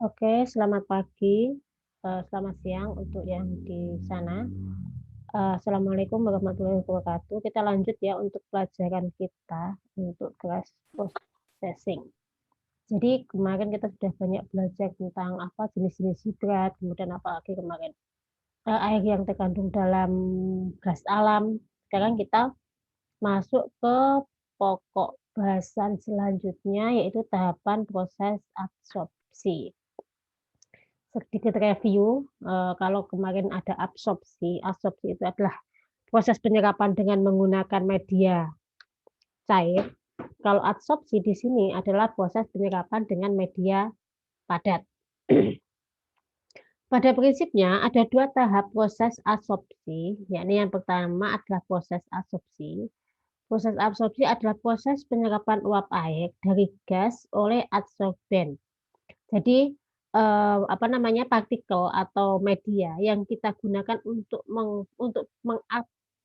Oke, selamat pagi, selamat siang untuk yang di sana. Assalamualaikum warahmatullahi wabarakatuh. Kita lanjut ya untuk pelajaran kita untuk kelas processing. Jadi kemarin kita sudah banyak belajar tentang apa jenis-jenis hidrat, kemudian apa lagi kemarin air yang terkandung dalam gas alam. Sekarang kita masuk ke pokok bahasan selanjutnya yaitu tahapan proses absorpsi. Sedikit review, kalau kemarin ada absorpsi itu adalah proses penyerapan dengan menggunakan media cair. Kalau adsorpsi di sini adalah proses penyerapan dengan media padat. Pada prinsipnya ada dua tahap proses adsorpsi, yakni yang pertama adalah proses adsorpsi. Proses absorpsi adalah proses penyerapan uap air dari gas oleh adsorben. Jadi partikel atau media yang kita gunakan untuk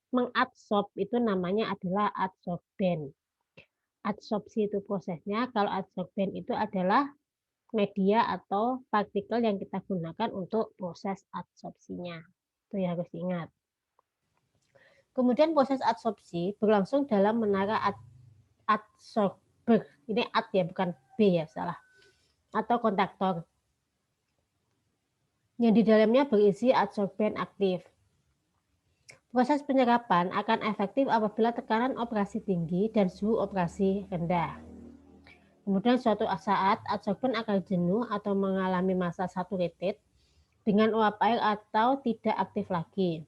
mengabsorb itu namanya adalah adsorben. Adsorpsi itu prosesnya, kalau adsorben itu adalah media atau partikel yang kita gunakan untuk proses adsorpsinya. Itu ya harus diingat. Kemudian proses adsorpsi berlangsung dalam menara adsorber. Ini ad ya, bukan B ya, salah. Atau kontaktor yang di dalamnya berisi adsorben aktif. Proses penyerapan akan efektif apabila tekanan operasi tinggi dan suhu operasi rendah. Kemudian suatu saat adsorben akan jenuh atau mengalami masa saturated dengan uap air atau tidak aktif lagi,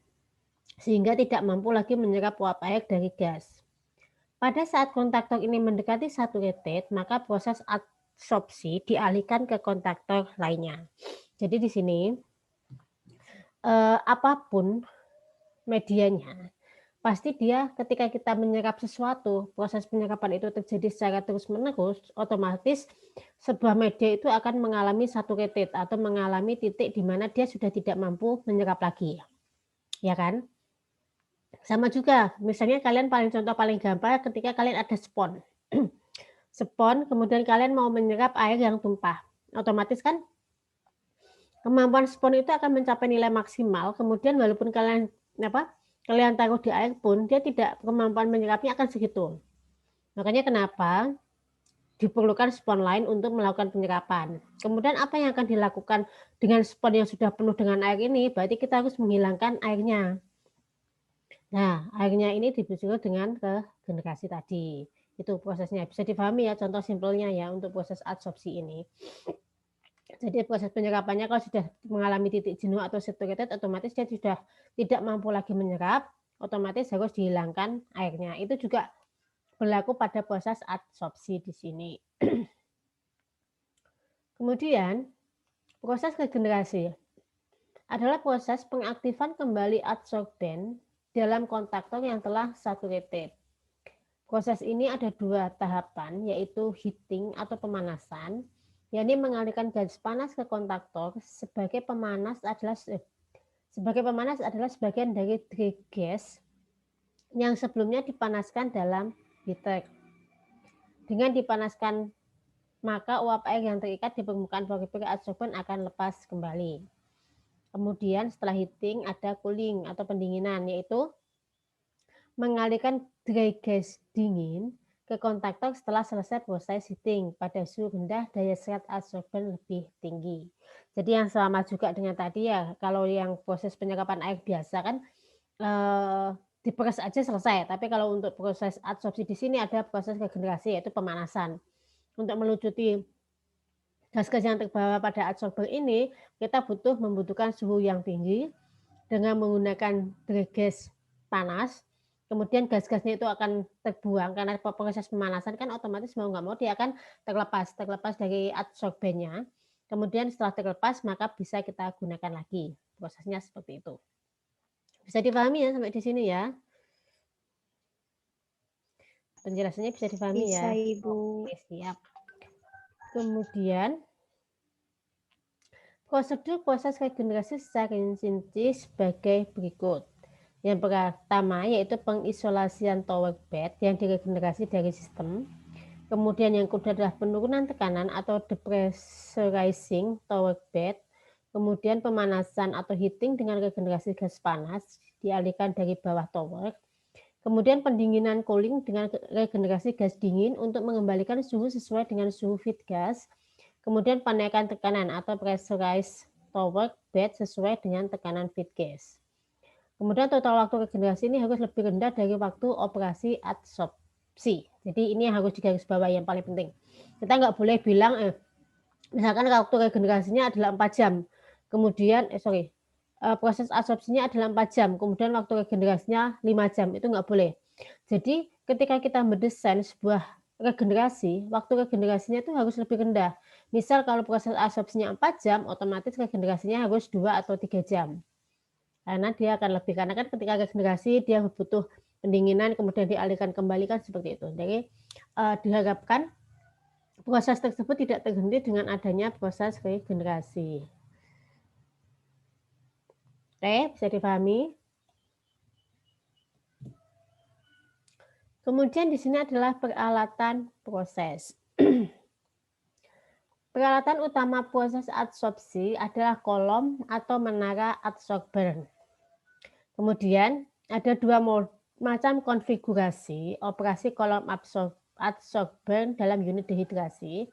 sehingga tidak mampu lagi menyerap uap air dari gas. Pada saat kontaktor ini mendekati saturated, maka proses adsorpsi dialihkan ke kontaktor lainnya. Jadi di sini apapun medianya, pasti dia ketika kita menyerap sesuatu, proses penyerapan itu terjadi secara terus-menerus, otomatis sebuah media itu akan mengalami saturated atau mengalami titik di mana dia sudah tidak mampu menyerap lagi. Ya kan? Sama juga, misalnya kalian contoh paling gampang ketika kalian ada spon. Spon, kemudian kalian mau menyerap air yang tumpah. Otomatis kan kemampuan spon itu akan mencapai nilai maksimal, kemudian walaupun kalian taruh di air pun, dia tidak, kemampuan menyerapnya akan segitu. Makanya kenapa diperlukan spon lain untuk melakukan penyerapan. Kemudian apa yang akan dilakukan dengan spon yang sudah penuh dengan air ini? Berarti kita harus menghilangkan airnya. Nah, airnya ini dibusur dengan ke generasi tadi. Itu prosesnya. Bisa dipahami ya, contoh simpelnya ya untuk proses adsorpsi ini. Jadi proses penyerapannya kalau sudah mengalami titik jenuh atau saturated, otomatis dia sudah tidak mampu lagi menyerap, otomatis harus dihilangkan airnya. Itu juga berlaku pada proses adsorpsi di sini. Kemudian proses regenerasi adalah proses pengaktifan kembali adsorben dalam kontaktor yang telah saturated. Proses ini ada dua tahapan, yaitu heating atau pemanasan, yakni mengalirkan gas panas ke kontaktor. Sebagai pemanas adalah sebagian dari dry gas yang sebelumnya dipanaskan dalam heater. Dengan dipanaskan, maka uap air yang terikat di permukaan perifer adsorben akan lepas kembali. Kemudian setelah heating ada cooling atau pendinginan, yaitu mengalirkan dry gas dingin ke kontaktor setelah selesai proses heating pada suhu rendah, daya seret adsorben lebih tinggi. Jadi yang sama juga dengan tadi ya, kalau yang proses penyerapan air biasa kan diperes aja selesai, tapi kalau untuk proses adsorpsi di sini ada proses regenerasi yaitu pemanasan. Untuk melucuti gas-gas yang terbawa pada adsorber ini, kita membutuhkan suhu yang tinggi dengan menggunakan dry gas panas. Kemudian gas-gasnya itu akan terbuang karena proses pemanasan kan otomatis mau nggak mau dia akan terlepas dari adsorbennya. Kemudian setelah terlepas maka bisa kita gunakan lagi. Prosesnya seperti itu. Bisa dipahami ya sampai di sini ya? Penjelasannya bisa dipahami ya? Bisa, Ibu. Oke, siap. Kemudian prosedur proses regenerasi secara rinci sebagai berikut. Yang pertama yaitu pengisolasian tower bed yang diregenerasi dari sistem. Kemudian yang kedua adalah penurunan tekanan atau depressurizing tower bed. Kemudian pemanasan atau heating dengan regenerasi gas panas dialihkan dari bawah tower. Kemudian pendinginan cooling dengan regenerasi gas dingin untuk mengembalikan suhu sesuai dengan suhu feed gas. Kemudian penaikan tekanan atau pressurized tower bed sesuai dengan tekanan feed gas. Kemudian total waktu regenerasi ini harus lebih rendah dari waktu operasi adsorpsi. Jadi ini yang harus digarisbawahi yang paling penting. Kita nggak boleh bilang, misalkan waktu regenerasinya adalah 4 jam, kemudian proses adsorpsinya adalah 4 jam, kemudian waktu regenerasinya 5 jam, itu nggak boleh. Jadi ketika kita mendesain sebuah regenerasi, waktu regenerasinya itu harus lebih rendah. Misal kalau proses adsorpsinya 4 jam, otomatis regenerasinya harus 2 atau 3 jam. Karena dia akan lebih, karena kan ketika regenerasi dia butuh pendinginan kemudian dialihkan kembali kan seperti itu. Jadi diharapkan proses tersebut tidak terhenti dengan adanya proses regenerasi. Oke, bisa dipahami? Kemudian di sini adalah peralatan proses. Peralatan utama proses adsorpsi adalah kolom atau menara adsorber. Kemudian ada dua macam konfigurasi operasi kolom adsorber dalam unit dehidrasi.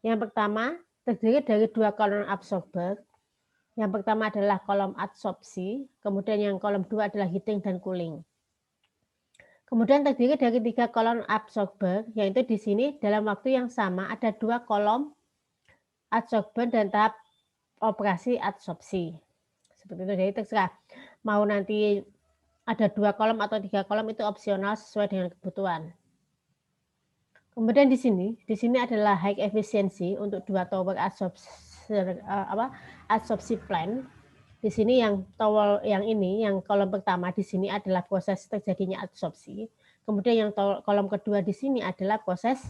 Yang pertama terdiri dari dua kolom absorber. Yang pertama adalah kolom adsorpsi, kemudian yang kolom dua adalah heating dan cooling. Kemudian terdiri dari 3 kolom absorber, yaitu di sini dalam waktu yang sama ada 2 kolom adsorber dan tahap operasi adsorpsi. Seperti itu, jadi terserah mau nanti ada 2 kolom atau 3 kolom itu opsional sesuai dengan kebutuhan. Kemudian di sini adalah high efficiency untuk 2 tower adsorpsi plant. Di sini yang tower yang ini, yang kolom pertama di sini adalah proses terjadinya adsorpsi. Kemudian yang kolom kedua di sini adalah proses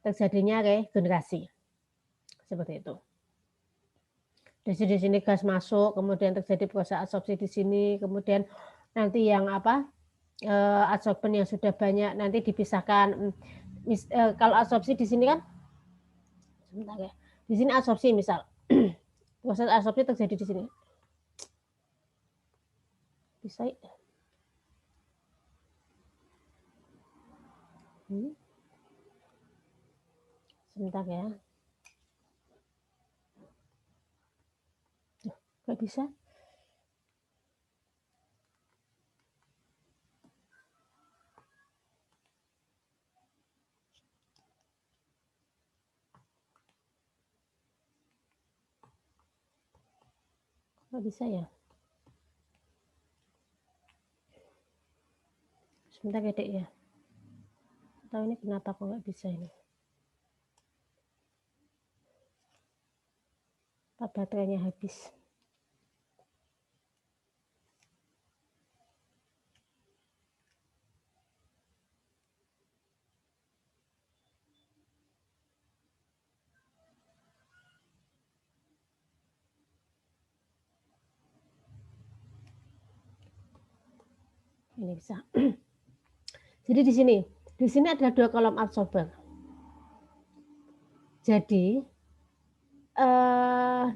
terjadinya regenerasi. Seperti itu. Di sini gas masuk, kemudian terjadi proses adsorpsi di sini, kemudian nanti yang adsorben yang sudah banyak nanti dipisahkan. Kalau adsorpsi di sini kan, sebentar ya. Di sini adsorpsi misal, proses adsorpsi terjadi di sini. Bisa ya? Sebentar ya. Nggak bisa. Nggak bisa ya. Sebentar ya dek ya. Tahu ini kenapa kok nggak bisa ini. Baterainya habis. Ini bisa. Jadi di sini ada 2 kolom absorber. Jadi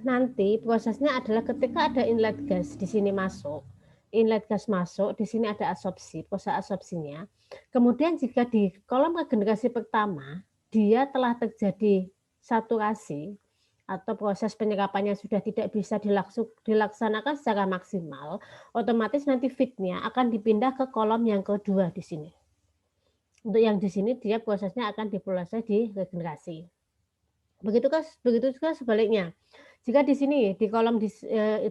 nanti prosesnya adalah ketika ada inlet gas di sini masuk, inlet gas masuk, di sini ada adsorpsi, proses adsorpsinya. Kemudian jika di kolom regenerasi pertama dia telah terjadi saturasi atau proses penyerapannya sudah tidak bisa dilaksanakan secara maksimal, otomatis nanti feed-nya akan dipindah ke kolom yang kedua di sini. Untuk yang di sini dia prosesnya akan diproses di regenerasi. Begitu juga sebaliknya. Jika di sini di kolom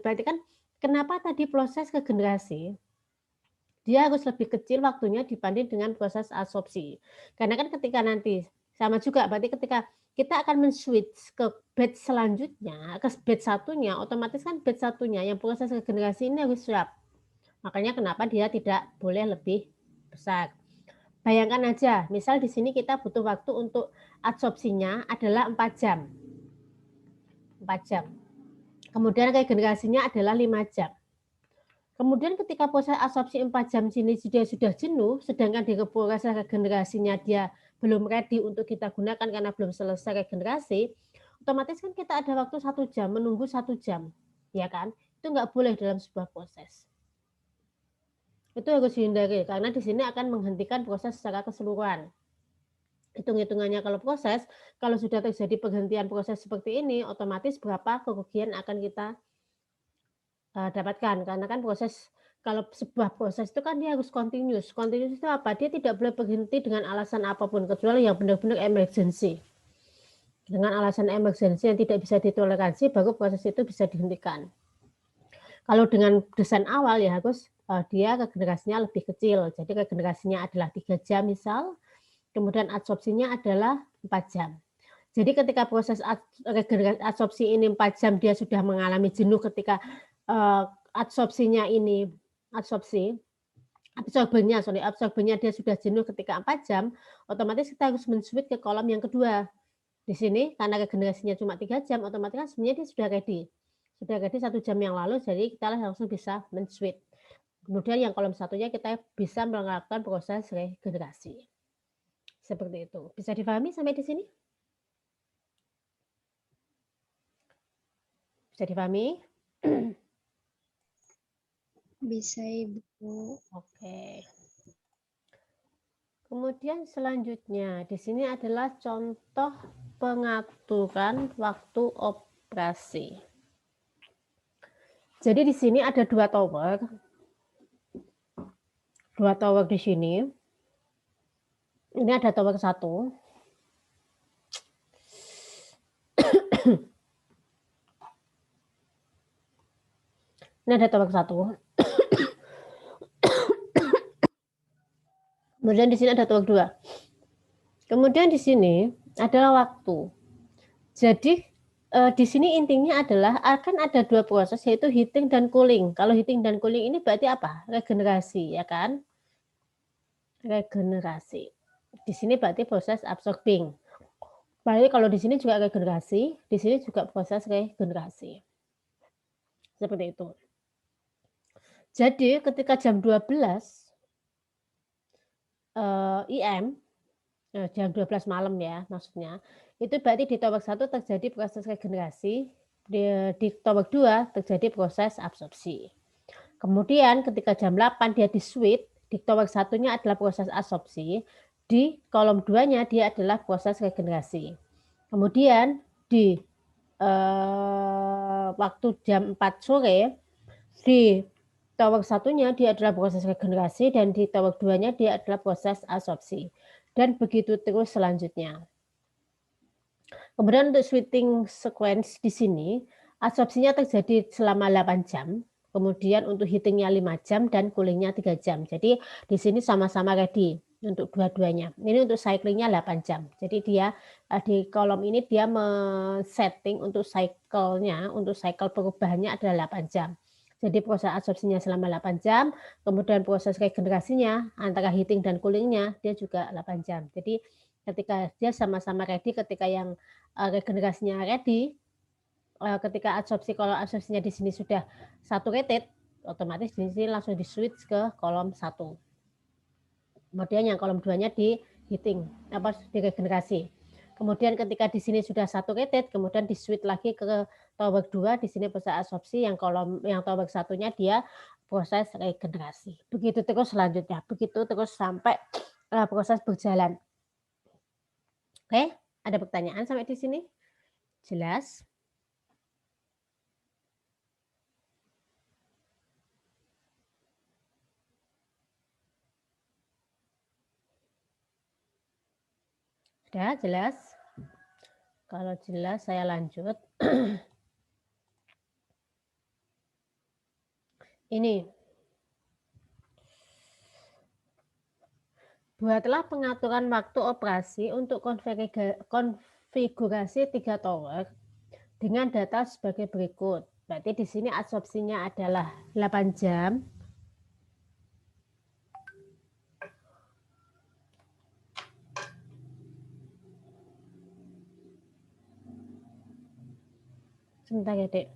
berarti kan kenapa tadi proses regenerasi dia harus lebih kecil waktunya dibanding dengan proses adsorpsi. Karena kan ketika nanti sama juga berarti ketika kita akan men-switch ke batch selanjutnya, ke batch satunya, otomatis kan batch satunya yang proses regenerasi ini harus siap. Makanya kenapa dia tidak boleh lebih besar. Bayangkan aja, misal di sini kita butuh waktu untuk adsorpsinya adalah 4 jam. 4 jam. Kemudian regenerasinya adalah 5 jam. Kemudian ketika proses adsorpsi 4 jam sini dia sudah jenuh, sedangkan di proses regenerasinya dia belum ready untuk kita gunakan karena belum selesai regenerasi, otomatis kan kita ada waktu 1 jam, menunggu 1 jam, ya kan? Itu nggak boleh dalam sebuah proses. Itu harus dihindari karena di sini akan menghentikan proses secara keseluruhan. Hitung-hitungannya kalau proses, kalau sudah terjadi penghentian proses seperti ini, otomatis berapa kerugian akan kita dapatkan. Karena kan proses kalau sebuah proses itu kan dia harus continuous. Continuous itu apa? Dia tidak boleh berhenti dengan alasan apapun kecuali yang benar-benar emergency. Dengan alasan emergency yang tidak bisa ditoleransi, baru proses itu bisa dihentikan. Kalau dengan desain awal ya harus dia regenerasinya lebih kecil. Jadi regenerasinya adalah 3 jam misal, kemudian adsorpsinya adalah 4 jam. Jadi ketika proses adsorpsi ini 4 jam dia sudah mengalami jenuh ketika absorbernya dia sudah jenuh ketika 4 jam, otomatis kita harus men-switch ke kolom yang kedua. Di sini karena regenerasinya cuma 3 jam, otomatis kan sebenarnya dia sudah ready. Sudah ready 1 jam yang lalu, jadi kita langsung bisa men-switch. Kemudian yang kolom satunya kita bisa melakukan proses regenerasi. Seperti itu. Bisa dipahami sampai di sini? Bisa dipahami? Bisa, Ibu. Oke. Kemudian selanjutnya di sini adalah contoh pengaturan waktu operasi. Jadi di sini ada 2 tower. 2 tower di sini. Ini ada tower 1. Ini ada tower 1. Kemudian di sini ada tower 2. Kemudian di sini adalah waktu. Jadi di sini intinya adalah akan ada 2 proses yaitu heating dan cooling. Kalau heating dan cooling ini berarti apa? Regenerasi, ya kan? Regenerasi. Di sini berarti proses absorbing. Berarti kalau di sini juga regenerasi, di sini juga proses regenerasi. Seperti itu. Jadi ketika jam 12 IM, jam 12 malam ya maksudnya, itu berarti di tower 1 terjadi proses regenerasi, di tower 2 terjadi proses absorpsi. Kemudian ketika jam 8 dia di-switch, di tower 1-nya adalah proses absorpsi, di kolom 2-nya dia adalah proses regenerasi. Kemudian di waktu jam 4 sore, di tower 1-nya dia adalah proses regenerasi dan di tower 2-nya dia adalah proses absorpsi. Dan begitu terus selanjutnya. Kemudian untuk switching sequence di sini, absorpsinya terjadi selama 8 jam, kemudian untuk heatingnya 5 jam dan coolingnya 3 jam. Jadi di sini sama-sama ready untuk dua-duanya. Ini untuk cyclingnya 8 jam. Jadi dia di kolom ini dia men-setting untuk cycle-nya, untuk cycle perubahannya adalah 8 jam. Jadi proses absorpsinya selama 8 jam, kemudian proses regenerasinya antara heating dan coolingnya dia juga 8 jam. Jadi ketika dia sama-sama ready, ketika yang regenerasinya ready, ketika absorpsi, kalau absorpsinya di sini sudah saturated, otomatis di sini langsung di switch ke kolom 1. Kemudian yang kolom 2-nya di heating, di regenerasi. Kemudian ketika di sini sudah saturated, kemudian di switch lagi ke tower 2, di sini proses absorpsi, yang tower 1-nya dia proses regenerasi. Begitu terus selanjutnya, begitu terus sampai proses berjalan. Oke, ada pertanyaan sampai di sini? Jelas? Sudah jelas? Kalau jelas saya lanjut. Ini. Buatlah pengaturan waktu operasi untuk konfigurasi 3 tower dengan data sebagai berikut. Berarti di sini absorpsinya adalah 8 jam. Sebentar ya, Dek.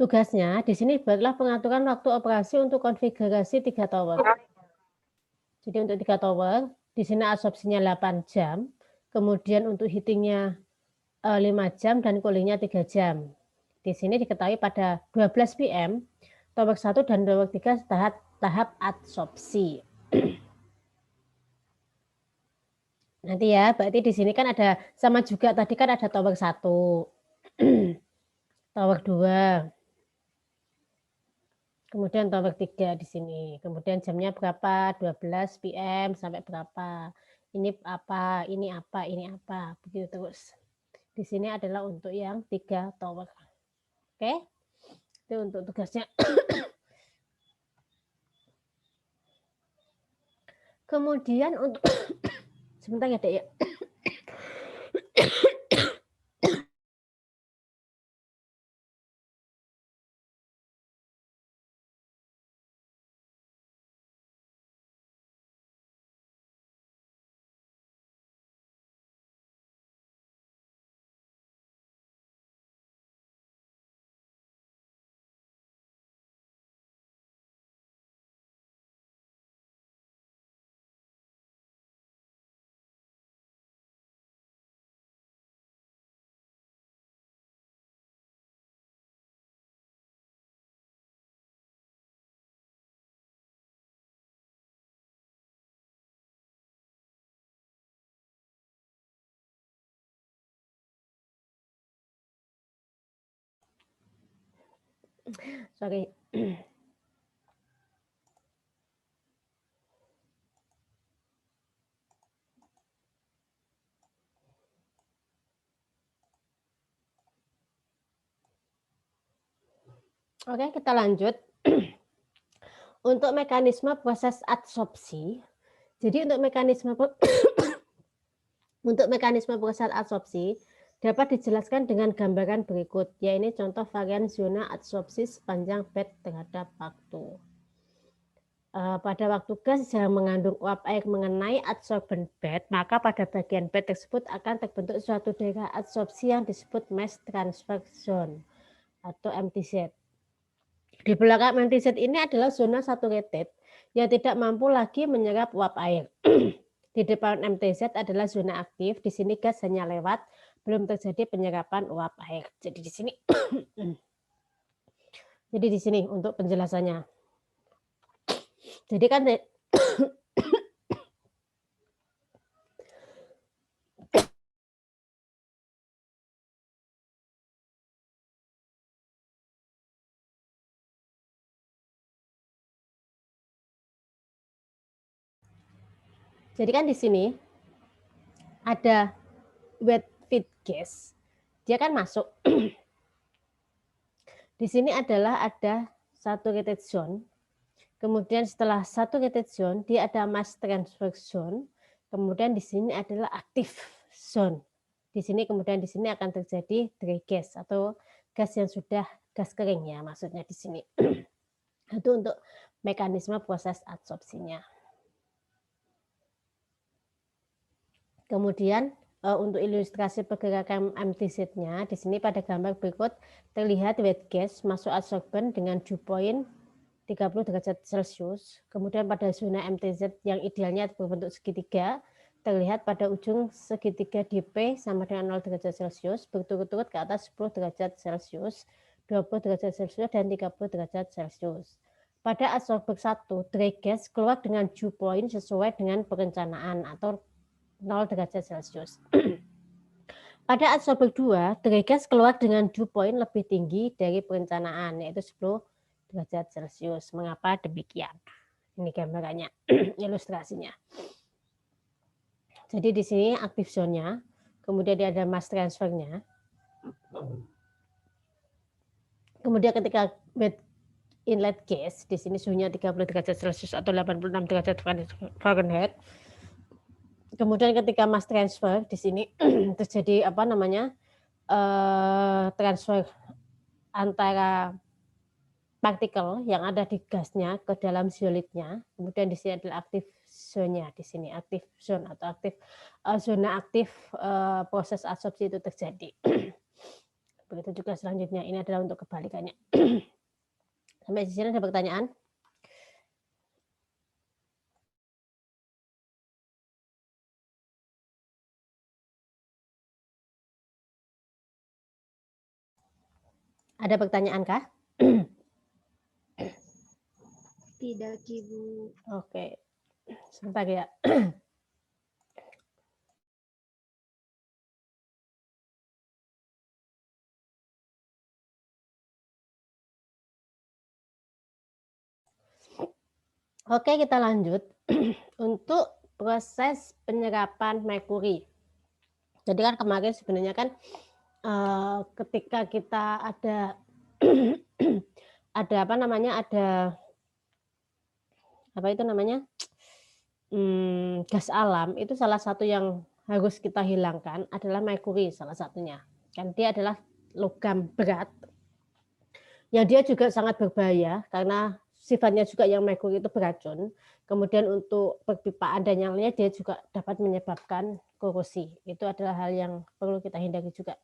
Tugasnya di sini adalah pengaturan waktu operasi untuk konfigurasi 3 tower. Jadi untuk 3 tower, di sini absorpsinya 8 jam, kemudian untuk heatingnya 5 jam dan coolingnya 3 jam. Di sini diketahui pada 12 PM, tower 1 dan tower 3 tahap absorpsi. Nanti ya, berarti di sini kan ada sama juga tadi kan ada tower 1, tower 2, kemudian tower 3 di sini. Kemudian jamnya berapa? 12 PM sampai berapa? Ini apa? Ini apa? Ini apa? Begitu terus. Di sini adalah untuk yang 3 tower. Oke? Itu untuk tugasnya. Kemudian untuk sebentar ya, Dek ya. Sorry. Oke, kita lanjut. Untuk mekanisme proses adsorpsi. Jadi untuk mekanisme untuk mekanisme proses adsorpsi dapat dijelaskan dengan gambaran berikut, yaitu contoh varian zona adsorpsi sepanjang bed terhadap waktu. Pada waktu gas yang mengandung uap air mengenai adsorbent bed, maka pada bagian bed tersebut akan terbentuk suatu daerah adsorpsi yang disebut mass transfer zone atau MTZ. Di belakang MTZ ini adalah zona saturated yang tidak mampu lagi menyerap uap air. Di depan MTZ adalah zona aktif, di sini gas hanya lewat, belum terjadi penyerapan uap air. Jadi di sini jadi di sini untuk penjelasannya. Jadi kan jadi kan di sini ada wet feed gas. Dia kan masuk. Di sini adalah ada saturated zone. Kemudian setelah saturated zone, dia ada mass transfer zone. Kemudian di sini adalah active zone. Di sini kemudian di sini akan terjadi dry gas atau gas yang sudah gas kering ya maksudnya di sini. Itu untuk mekanisme proses adsorpsinya. Kemudian untuk ilustrasi pergerakan MTZ-nya, di sini pada gambar berikut terlihat wet gas masuk adsorbent dengan dew point 30 derajat Celcius. Kemudian pada zona MTZ yang idealnya berbentuk segitiga, terlihat pada ujung segitiga DP sama dengan 0 derajat Celcius, berturut-turut ke atas 10 derajat Celcius, 20 derajat Celcius, dan 30 derajat Celcius. Pada adsorber 1, dry gas keluar dengan dew point sesuai dengan perencanaan atau 0 derajat Celcius. Pada adsorber 2, dry gas keluar dengan dew point lebih tinggi dari perencanaan, yaitu 10 derajat Celcius. Mengapa demikian? Ini gambarannya, ilustrasinya. Jadi di sini aktif zone-nya, kemudian dia ada mass transfer-nya. Kemudian ketika wet inlet gas, di sini suhunya 30 derajat Celcius atau 86 derajat Fahrenheit. Kemudian ketika mass transfer di sini terjadi apa namanya transfer antara partikel yang ada di gasnya ke dalam zeolitnya. Kemudian di sini adalah aktif zone-nya, di sini aktif zone atau zona aktif proses adsorpsi itu terjadi. Begitu juga selanjutnya, ini adalah untuk kebalikannya. Sampai di sini ada pertanyaan? Ada pertanyaan kah? Tidak, Ibu. Oke, sebentar ya. Oke, kita lanjut. Untuk proses penyerapan merkuri. Jadi kan kemarin sebenarnya kan ketika kita ada ada apa namanya, ada apa itu namanya, gas alam, itu salah satu yang harus kita hilangkan adalah merkuri salah satunya. Kan dia adalah logam berat yang dia juga sangat berbahaya karena sifatnya juga yang merkuri itu beracun. Kemudian untuk perpipaan dan yang lainnya dia juga dapat menyebabkan korosi. Itu adalah hal yang perlu kita hindari juga.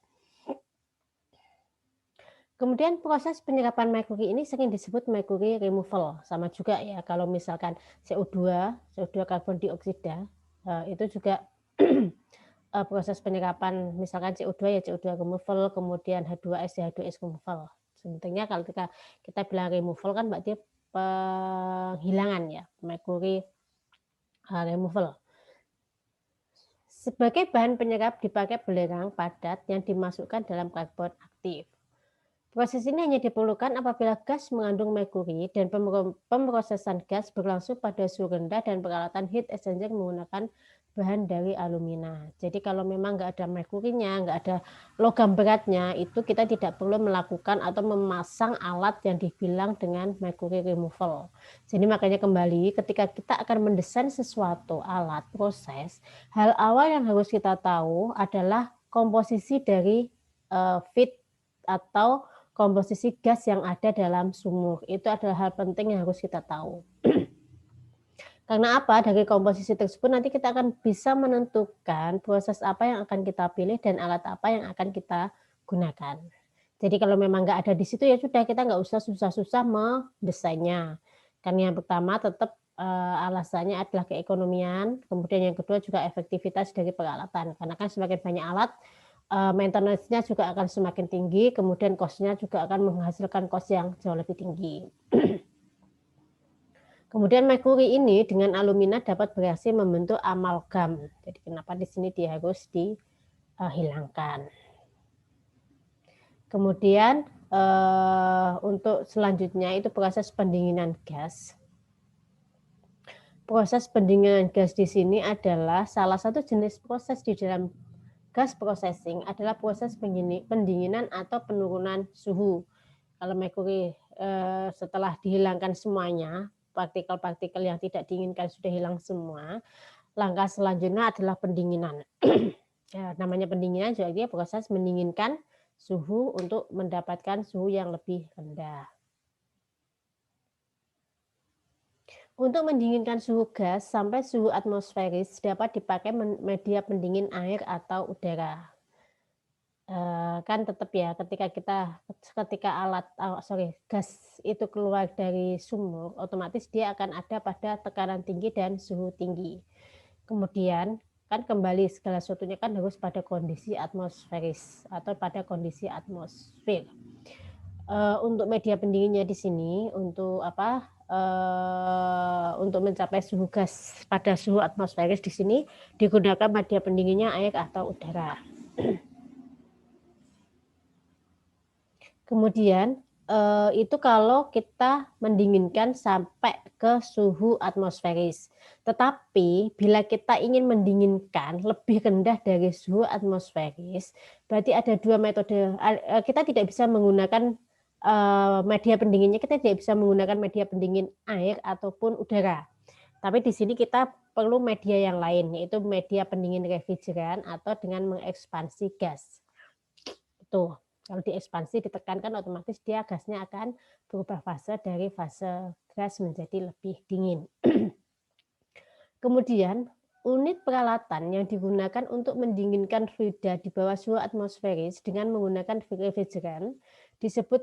Kemudian proses penyerapan merkuri ini sering disebut merkuri removal. Sama juga ya kalau misalkan CO2 karbon dioksida, itu juga proses penyerapan misalkan CO2 ya CO2 removal, kemudian H2S ya H2S removal. Sebenarnya kalau kita bilang removal kan berarti penghilangan ya, merkuri removal. Sebagai bahan penyerap dipakai belerang padat yang dimasukkan dalam karbon aktif. Proses ini hanya diperlukan apabila gas mengandung merkuri dan pemrosesan gas berlangsung pada suhu rendah dan peralatan heat exchanger menggunakan bahan dari alumina. Jadi kalau memang nggak ada merkurinya, nggak ada logam beratnya, itu kita tidak perlu melakukan atau memasang alat yang dibilang dengan merkuri removal. Jadi makanya kembali ketika kita akan mendesain sesuatu alat proses, hal awal yang harus kita tahu adalah komposisi dari feed atau komposisi gas yang ada dalam sumur. Itu adalah hal penting yang harus kita tahu. Karena apa? Dari komposisi tersebut nanti kita akan bisa menentukan proses apa yang akan kita pilih dan alat apa yang akan kita gunakan. Jadi kalau memang nggak ada di situ ya sudah kita nggak usah susah-susah mendesainnya. Karena yang pertama tetap alasannya adalah keekonomian, kemudian yang kedua juga efektivitas dari peralatan. Karena kan semakin banyak alat, maintenance-nya juga akan semakin tinggi, kemudian cost-nya juga akan menghasilkan cost yang jauh lebih tinggi. Kemudian merkuri ini dengan alumina dapat bereaksi membentuk amalgam. Jadi kenapa di sini dia harus dihilangkan. Kemudian untuk selanjutnya itu proses pendinginan gas. Proses pendinginan gas di sini adalah salah satu jenis proses di dalam gas processing adalah proses pendinginan atau penurunan suhu. Kalau merkuri setelah dihilangkan semuanya, partikel-partikel yang tidak diinginkan sudah hilang semua, langkah selanjutnya adalah pendinginan. Ya, namanya pendinginan juga dia proses mendinginkan suhu untuk mendapatkan suhu yang lebih rendah. Untuk mendinginkan suhu gas sampai suhu atmosferis dapat dipakai media pendingin air atau udara. Kan tetap ya ketika gas itu keluar dari sumur, otomatis dia akan ada pada tekanan tinggi dan suhu tinggi. Kemudian kan kembali segala sesuatunya kan harus pada kondisi atmosferis atau pada kondisi atmosfer. Untuk media pendinginnya di sini untuk untuk mencapai suhu gas pada suhu atmosferis di sini digunakan media pendinginnya air atau udara. Kemudian itu kalau kita mendinginkan sampai ke suhu atmosferis. Tetapi bila kita ingin mendinginkan lebih rendah dari suhu atmosferis, berarti ada dua metode. Kita tidak bisa menggunakan media pendinginnya, kita tidak bisa menggunakan media pendingin air ataupun udara. Tapi di sini kita perlu media yang lain, yaitu media pendingin refrigeran atau dengan mengekspansi gas. Itu. Kalau diekspansi ditekankan otomatis dia gasnya akan berubah fase dari fase gas menjadi lebih dingin. Kemudian unit peralatan yang digunakan untuk mendinginkan fluida di bawah suhu atmosferis dengan menggunakan refrigeran disebut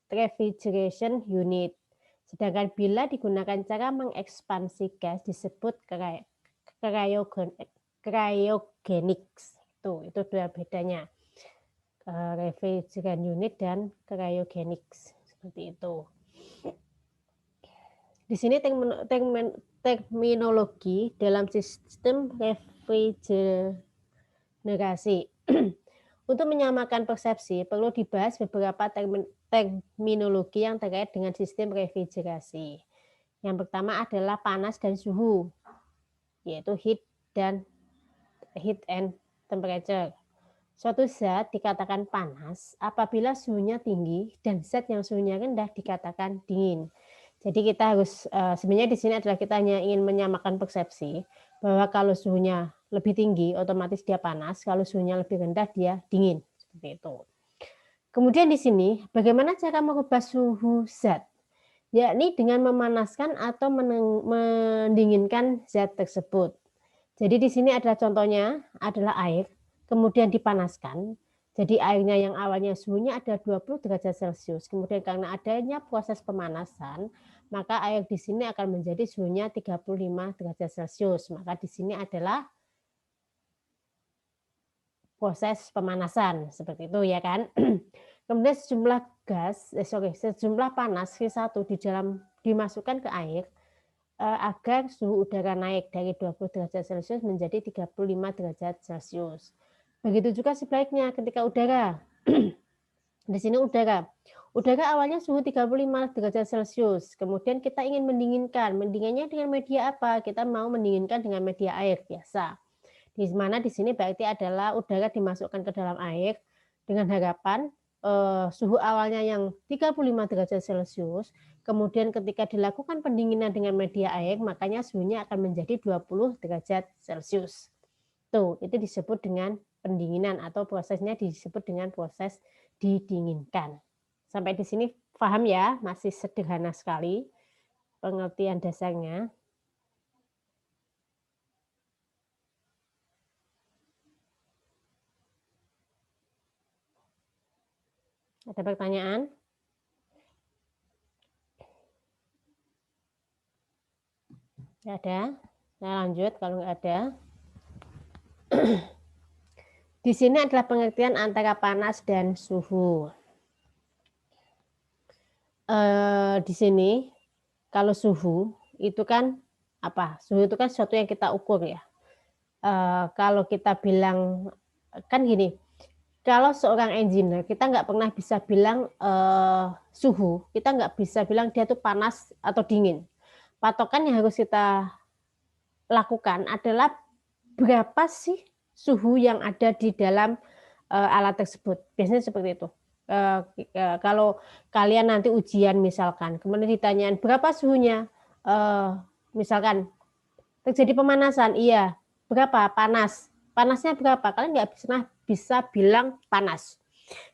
refrigeration unit. Sedangkan bila digunakan cara mengekspansi gas disebut cryogenics. Itu dua bedanya. Refrigeration unit dan cryogenics. Seperti itu. Di sini terminologi dalam sistem refrigerasi. Untuk menyamakan persepsi, perlu dibahas beberapa terminologi yang terkait dengan sistem refrigerasi. Yang pertama adalah panas dan suhu, yaitu heat and temperature. Suatu zat dikatakan panas apabila suhunya tinggi dan zat yang suhunya rendah dikatakan dingin. Jadi kita harus sebenarnya di sini adalah kita hanya ingin menyamakan persepsi bahwa kalau suhunya lebih tinggi otomatis dia panas, kalau suhunya lebih rendah dia dingin, seperti itu. Kemudian di sini bagaimana cara merubah suhu zat? Yakni dengan memanaskan atau mendinginkan zat tersebut. Jadi di sini adalah contohnya adalah air, kemudian dipanaskan. Jadi airnya yang awalnya suhunya ada 20 derajat Celcius, kemudian karena adanya proses pemanasan, maka air di sini akan menjadi suhunya 35 derajat Celcius. Maka di sini adalah proses pemanasan, seperti itu ya kan. Kemudian sejumlah panas V1 dimasukkan ke air agar suhu udara naik dari 20 derajat Celcius menjadi 35 derajat Celcius. Begitu juga sebaliknya ketika udara. Di sini udara awalnya suhu 35 derajat Celcius, kemudian kita ingin mendinginkan. Mendinginnya dengan media apa? Kita mau mendinginkan dengan media air biasa. Di mana di sini berarti adalah udara dimasukkan ke dalam air dengan harapan suhu awalnya yang 35 derajat Celcius, kemudian ketika dilakukan pendinginan dengan media air, makanya suhunya akan menjadi 20 derajat Celcius. Tuh, itu disebut dengan pendinginan atau prosesnya disebut dengan proses didinginkan. Sampai di sini paham ya? Masih sederhana sekali pengertian dasarnya. Ada pertanyaan? Nggak ada? Saya lanjut kalau nggak ada. Di sini adalah pengertian antara panas dan suhu. Di sini kalau suhu itu kan apa? Suhu itu kan sesuatu yang kita ukur ya. Kalau kita bilang kan gini, kalau seorang engineer kita nggak pernah bisa bilang suhu, kita nggak bisa bilang dia tuh panas atau dingin. Patokan yang harus kita lakukan adalah berapa sih suhu yang ada di dalam alat tersebut. Biasanya seperti itu. Kalau kalian nanti ujian misalkan, kemudian ditanyain berapa suhunya, misalkan terjadi pemanasan, iya, berapa panas, panasnya berapa, kalian nggak bisa bilang panas,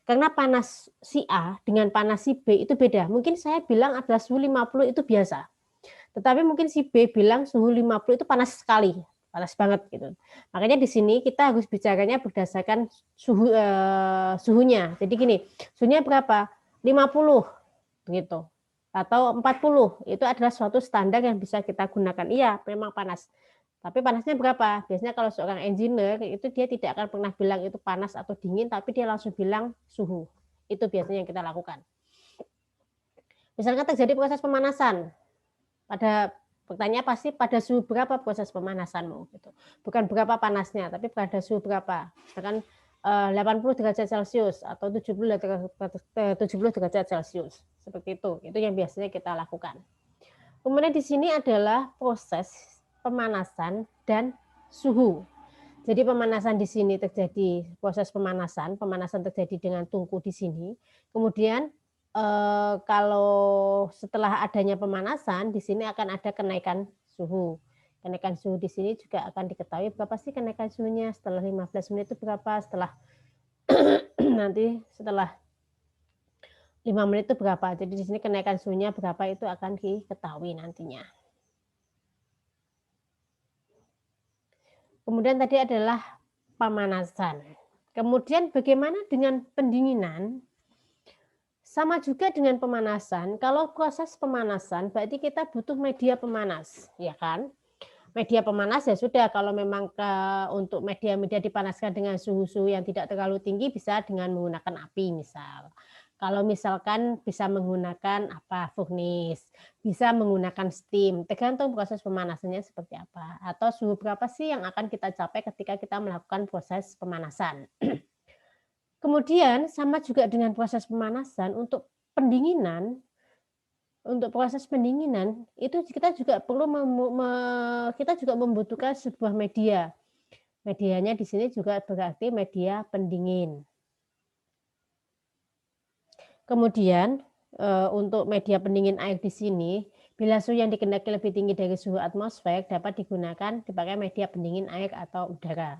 karena panas si A dengan panas si B itu beda. Mungkin saya bilang adalah suhu 50 itu biasa, tetapi mungkin si B bilang suhu 50 itu panas sekali, panas banget gitu. Makanya di sini kita harus bicaranya berdasarkan suhunya. Jadi gini, suhunya berapa? 50 gitu. Atau 40, itu adalah suatu standar yang bisa kita gunakan. Iya, memang panas. Tapi panasnya berapa? Biasanya kalau seorang engineer itu dia tidak akan pernah bilang itu panas atau dingin, tapi dia langsung bilang suhu. Itu biasanya yang kita lakukan. Misalkan terjadi proses pemanasan, pada pertanyaan pasti pada suhu berapa proses pemanasanmu gitu. Bukan berapa panasnya, tapi pada suhu berapa. Misalkan 80 derajat Celcius atau 70 derajat Celcius. Seperti itu. Itu yang biasanya kita lakukan. Kemudian di sini adalah proses pemanasan dan suhu. Jadi pemanasan di sini terjadi proses pemanasan terjadi dengan tungku di sini. Kemudian kalau setelah adanya pemanasan, di sini akan ada kenaikan suhu. Kenaikan suhu di sini juga akan diketahui berapa sih kenaikan suhunya setelah 15 menit itu berapa, setelah nanti setelah 5 menit itu berapa. Jadi di sini kenaikan suhunya berapa itu akan diketahui nantinya. Kemudian tadi adalah pemanasan. Kemudian bagaimana dengan pendinginan? Sama juga dengan pemanasan, kalau proses pemanasan berarti kita butuh media pemanas, ya kan? Media pemanas ya sudah kalau memang untuk media-media dipanaskan dengan suhu-suhu yang tidak terlalu tinggi bisa dengan menggunakan api misal. Kalau misalkan bisa menggunakan apa, furnace, bisa menggunakan steam, tergantung proses pemanasannya seperti apa, atau suhu berapa sih yang akan kita capai ketika kita melakukan proses pemanasan. Kemudian sama juga dengan proses pemanasan untuk proses pendinginan itu kita juga perlu kita juga membutuhkan sebuah media. Medianya di sini juga berarti media pendingin. Kemudian, untuk media pendingin air di sini, bila suhu yang dikehendaki lebih tinggi dari suhu atmosfer dapat dipakai media pendingin air atau udara.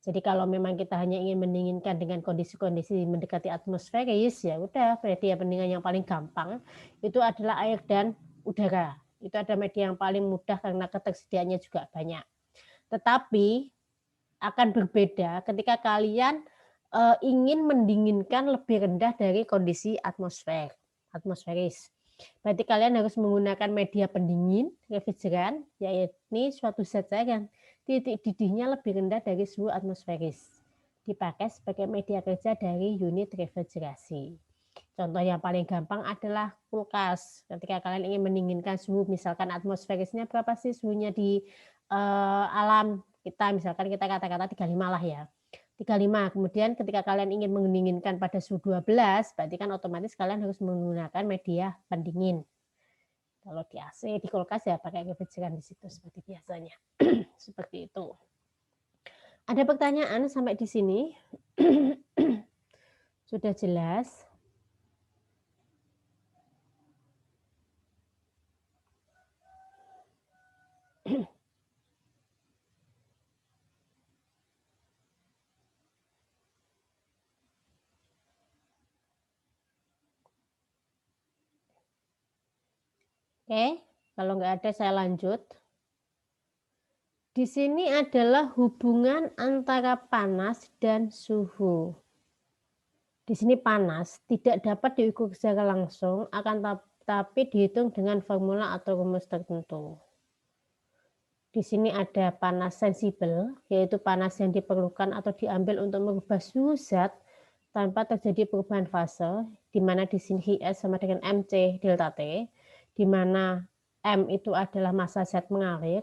Jadi kalau memang kita hanya ingin mendinginkan dengan kondisi-kondisi mendekati atmosferis, ya udah media pendingin yang paling gampang itu adalah air dan udara. Itu ada media yang paling mudah karena ketersediaannya juga banyak. Tetapi akan berbeda ketika kalian ingin mendinginkan lebih rendah dari kondisi atmosferis. Berarti kalian harus menggunakan media pendingin, refrigeran, yaitu suatu zat cair yang titik didihnya lebih rendah dari suhu atmosferis. Dipakai sebagai media kerja dari unit refrigerasi. Contoh yang paling gampang adalah kulkas. Ketika kalian ingin mendinginkan suhu, misalkan atmosferisnya berapa sih suhunya di alam kita, misalkan kita kata-kata 35 lah ya. 35. Kemudian ketika kalian ingin mendinginkan pada suhu 12, berarti kan otomatis kalian harus menggunakan media pendingin. Kalau di AC, di kulkas ya pakai refrigeran di situ seperti biasanya. Seperti itu. Ada pertanyaan sampai di sini? Sudah jelas? Oke, kalau nggak ada saya lanjut. Di sini adalah hubungan antara panas dan suhu. Di sini panas tidak dapat diukur secara langsung, akan tapi dihitung dengan formula atau rumus tertentu. Di sini ada panas sensibel, yaitu panas yang diperlukan atau diambil untuk mengubah suhu zat tanpa terjadi perubahan fase, di mana di sini S sama dengan MC delta T, di mana M itu adalah massa zat mengalir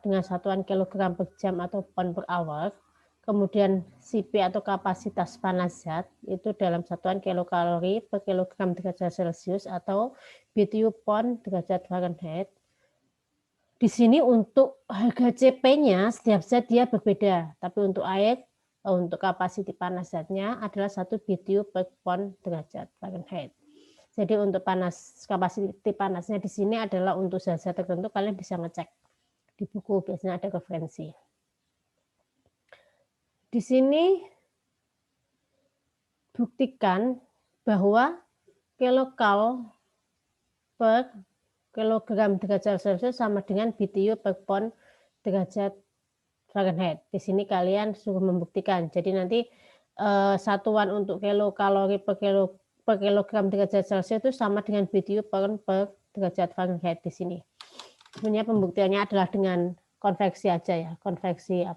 dengan satuan kilogram per jam atau pound per hour. Kemudian Cp atau kapasitas panas zat itu dalam satuan kilokalori per kilogram derajat Celcius atau BTU pound derajat Fahrenheit. Di sini untuk harga Cp-nya setiap zat dia berbeda, tapi untuk air untuk kapasitas panas zatnya adalah 1 BTU per pound derajat Fahrenheit. Jadi untuk kapasitas panasnya di sini adalah untuk zat-zat tertentu kalian bisa ngecek di buku, biasanya ada referensi. Di sini buktikan bahwa kilokal per kilogram derajat Celcius sama dengan BTU per pound derajat Fahrenheit. Di sini kalian suruh membuktikan. Jadi nanti satuan untuk kilokalori per kilogram derajat Celcius itu sama dengan BTU per derajat Fahrenheit di sini. Sebenarnya pembuktiannya adalah dengan konveksi aja ya, konveksi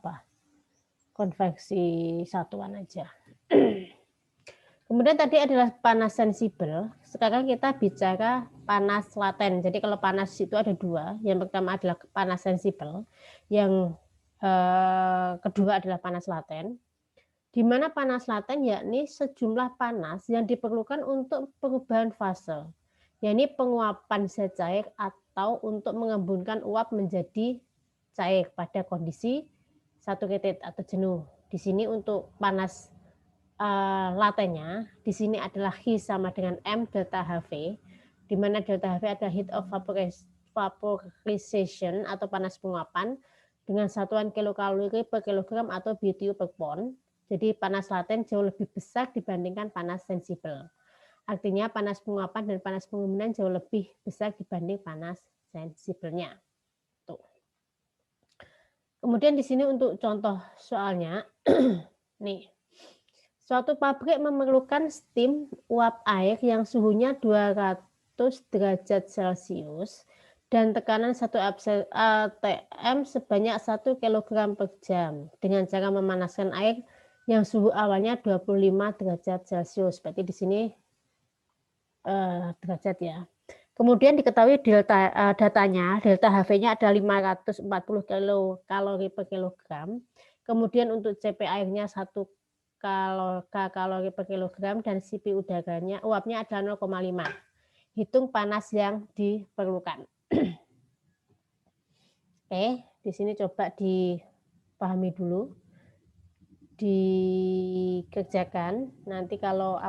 satuan aja. Kemudian tadi adalah panas sensibel. Sekarang kita bicara panas laten. Jadi kalau panas itu ada dua. Yang pertama adalah panas sensibel. Yang kedua adalah panas laten. Di mana panas laten yakni sejumlah panas yang diperlukan untuk perubahan fase. Yakni penguapan zat cair atau untuk mengembunkan uap menjadi cair pada kondisi saturated atau jenuh. Di sini untuk panas latennya di sini adalah H sama dengan M delta HV, di mana delta HV adalah heat of vaporization atau panas penguapan dengan satuan kilokalori per kilogram atau BTU per pound. Jadi panas laten jauh lebih besar dibandingkan panas sensibel. Artinya panas penguapan dan panas pengembunan jauh lebih besar dibanding panas sensibelnya. Tuh. Kemudian di sini untuk contoh soalnya, nih, suatu pabrik memerlukan steam uap air yang suhunya 200 derajat Celcius dan tekanan 1 atm sebanyak 1 kilogram per jam dengan cara memanaskan air yang suhu awalnya 25 derajat Celcius. Berarti di sini derajat ya. Kemudian diketahui datanya, delta HV-nya ada 540 kalori per kilogram. Kemudian untuk CP airnya 1 kalori per kilogram dan CP udaranya uapnya ada 0,5. Hitung panas yang diperlukan. Oke, di sini coba dipahami dulu. Dikerjakan. Nanti kalau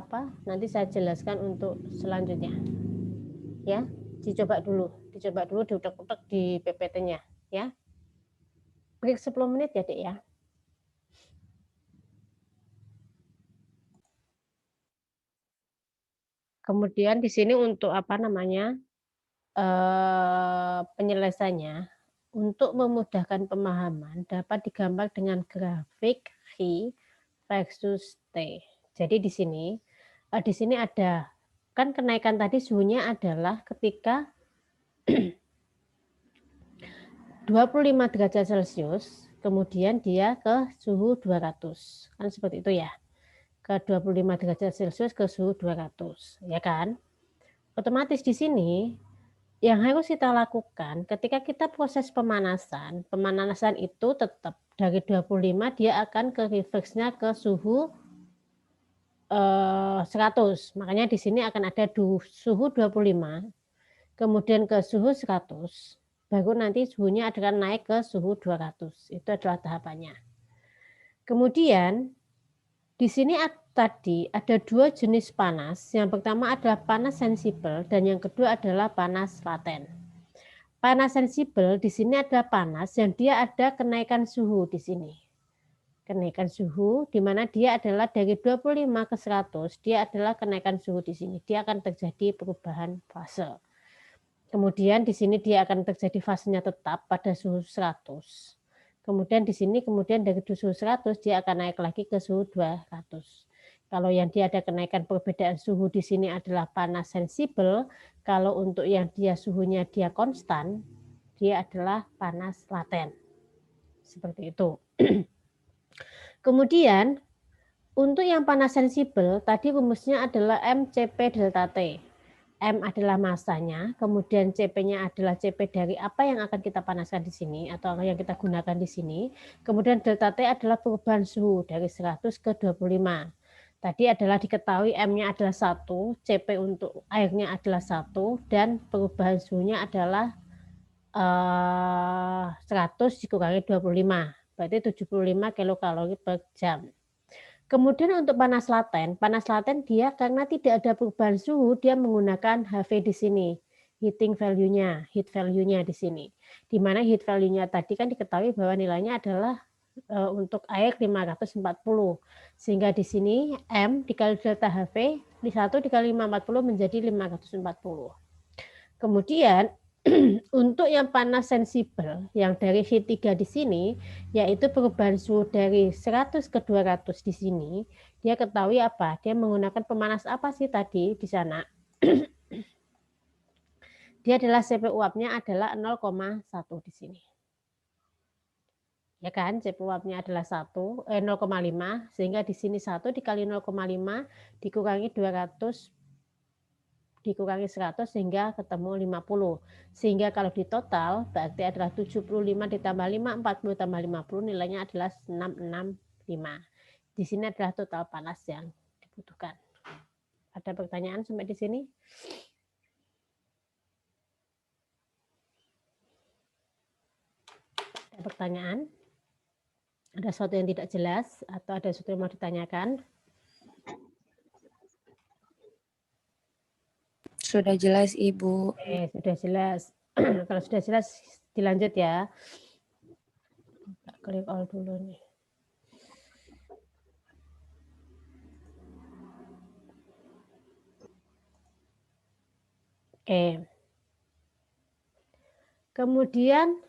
nanti saya jelaskan untuk selanjutnya. Ya, dicoba dulu diutak-utak di PPT-nya ya. Break 10 menit ya, Dek ya. Kemudian di sini untuk penyelesaiannya untuk memudahkan pemahaman dapat digambar dengan grafik I versus T. Jadi di sini ada kan kenaikan tadi suhunya adalah ketika 25 derajat Celcius, kemudian dia ke suhu 200. Kan seperti itu ya. Ke 25 derajat Celcius ke suhu 200, ya kan? Otomatis di sini yang harus kita lakukan ketika kita proses pemanasan itu tetap dari 25 dia akan ke reverse-nya ke suhu 100. Makanya di sini akan ada suhu 25, kemudian ke suhu 100. Baru nanti suhunya akan naik ke suhu 200. Itu adalah tahapannya. Kemudian di sini tadi ada 2 jenis panas. Yang pertama adalah panas sensibel dan yang kedua adalah panas laten. Panas sensibel di sini adalah panas yang dia ada kenaikan suhu di sini. Kenaikan suhu di mana dia adalah dari 25 ke 100, dia adalah kenaikan suhu di sini. Dia akan terjadi perubahan fase. Kemudian di sini dia akan terjadi fasenya tetap pada suhu 100. Kemudian di sini dari suhu 100 dia akan naik lagi ke suhu 200. Kalau yang dia ada kenaikan perbedaan suhu di sini adalah panas sensibel, kalau untuk yang dia suhunya dia konstan, dia adalah panas laten. Seperti itu. Kemudian untuk yang panas sensibel tadi rumusnya adalah MCP delta T. M adalah masanya, kemudian CP-nya adalah CP dari apa yang akan kita panaskan di sini atau yang kita gunakan di sini. Kemudian delta T adalah perubahan suhu dari 100 ke 25. Tadi adalah diketahui M-nya adalah 1, CP untuk airnya adalah 1, dan perubahan suhunya adalah 100 dikurangi 25. Berarti 75 kilokalori per jam. Kemudian untuk panas laten dia karena tidak ada perubahan suhu, dia menggunakan HV di sini, heat value-nya di sini. Di mana heat value-nya tadi kan diketahui bahwa nilainya adalah untuk air 540. Sehingga di sini M dikali delta HV, di 1 dikali 540 menjadi 540. Kemudian untuk yang panas sensibel yang dari V3 di sini, yaitu perubahan suhu dari 100 ke 200 di sini, dia ketahui apa? Dia menggunakan pemanas apa sih tadi di sana? Dia adalah CP uapnya adalah 0,1 di sini. Ya kan, CP uapnya adalah 0,5, sehingga di sini 1 dikali 0,5 dikurangi 200 dikurangi 100 sehingga ketemu 50. Sehingga kalau di total berarti adalah 75 ditambah 5, 40 tambah 50 nilainya adalah 665. Di sini adalah total panas yang dibutuhkan. Ada pertanyaan sampai di sini? Ada pertanyaan? Ada sesuatu yang tidak jelas atau ada sesuatu yang mau ditanyakan? Sudah jelas, Ibu. Sudah jelas. Kalau sudah jelas, dilanjut ya. Klik all dulu nih. Oke. Kemudian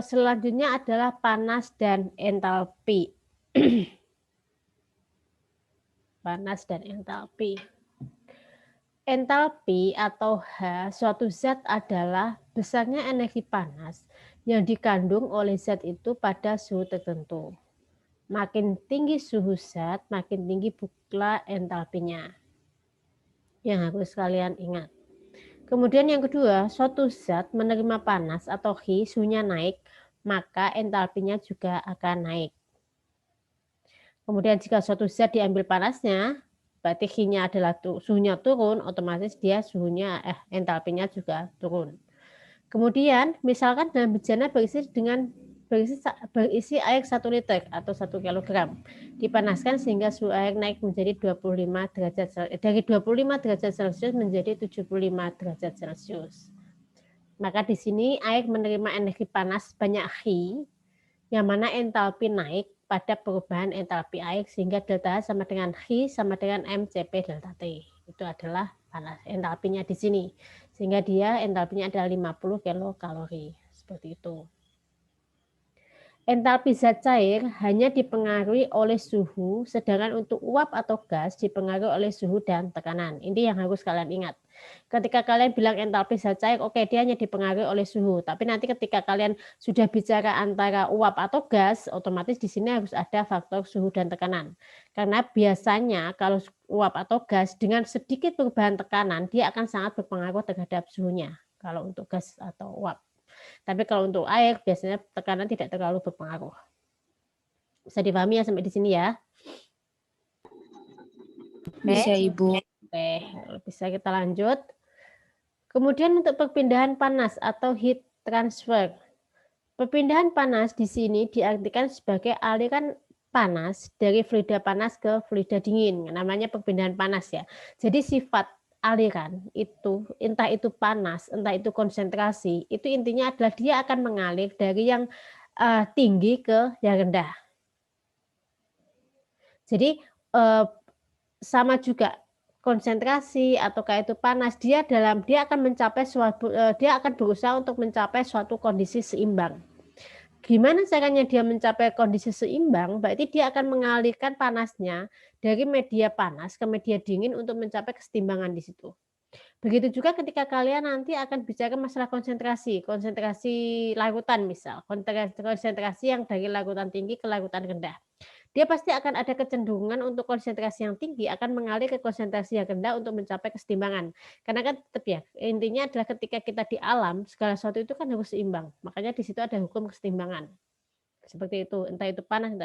Selanjutnya adalah panas dan entalpi. Panas dan entalpi. Entalpi atau H, suatu zat adalah besarnya energi panas yang dikandung oleh zat itu pada suhu tertentu. Makin tinggi suhu zat, makin tinggi pula entalpinya. Yang harus kalian ingat. Kemudian yang kedua, suatu zat menerima panas atau H, suhunya naik, maka entalpinya juga akan naik. Kemudian jika suatu zat diambil panasnya, berarti Q-nya adalah suhunya turun, otomatis dia entalpinya juga turun. Kemudian misalkan dalam bejana berisi air 1 liter atau 1 kilogram. Dipanaskan sehingga suhu air naik menjadi 25 derajat Celcius. Dari 25 derajat Celcius menjadi 75 derajat Celcius. Maka di sini air menerima energi panas banyak Q, yang mana entalpi naik pada perubahan entalpi air sehingga delta H sama dengan Q sama dengan mCp delta T. Itu adalah panas entalpinya di sini. Sehingga dia entalpinya adalah 50 kilokalori. Seperti itu. Entalpi zat cair hanya dipengaruhi oleh suhu, sedangkan untuk uap atau gas dipengaruhi oleh suhu dan tekanan. Ini yang harus kalian ingat. Ketika kalian bilang entalpi zat cair, oke, dia hanya dipengaruhi oleh suhu. Tapi nanti ketika kalian sudah bicara antara uap atau gas, otomatis di sini harus ada faktor suhu dan tekanan. Karena biasanya kalau uap atau gas dengan sedikit perubahan tekanan, dia akan sangat berpengaruh terhadap suhunya. Kalau untuk gas atau uap. Tapi kalau untuk air biasanya tekanan tidak terlalu berpengaruh. Bisa dipahami ya sampai di sini ya? Bisa, Ibu. Oke, bisa kita lanjut. Kemudian untuk perpindahan panas atau heat transfer. Perpindahan panas di sini diartikan sebagai aliran panas dari fluida panas ke fluida dingin. Namanya perpindahan panas ya. Jadi sifat aliran itu, entah itu panas, entah itu konsentrasi, itu intinya adalah dia akan mengalir dari yang tinggi ke yang rendah. Jadi sama juga konsentrasi ataukah itu panas, dia akan mencapai dia akan berusaha untuk mencapai suatu kondisi seimbang. Gimana caranya dia mencapai kondisi seimbang? Berarti dia akan mengalirkan panasnya dari media panas ke media dingin untuk mencapai kesetimbangan di situ. Begitu juga ketika kalian nanti akan bicara masalah konsentrasi larutan misal, konsentrasi yang dari larutan tinggi ke larutan rendah. Dia pasti akan ada kecenderungan untuk konsentrasi yang tinggi akan mengalir ke konsentrasi yang rendah untuk mencapai kesetimbangan. Karena kan tetap ya, intinya adalah ketika kita di alam, segala sesuatu itu kan harus seimbang. Makanya di situ ada hukum kesetimbangan. Seperti itu, entah itu panas,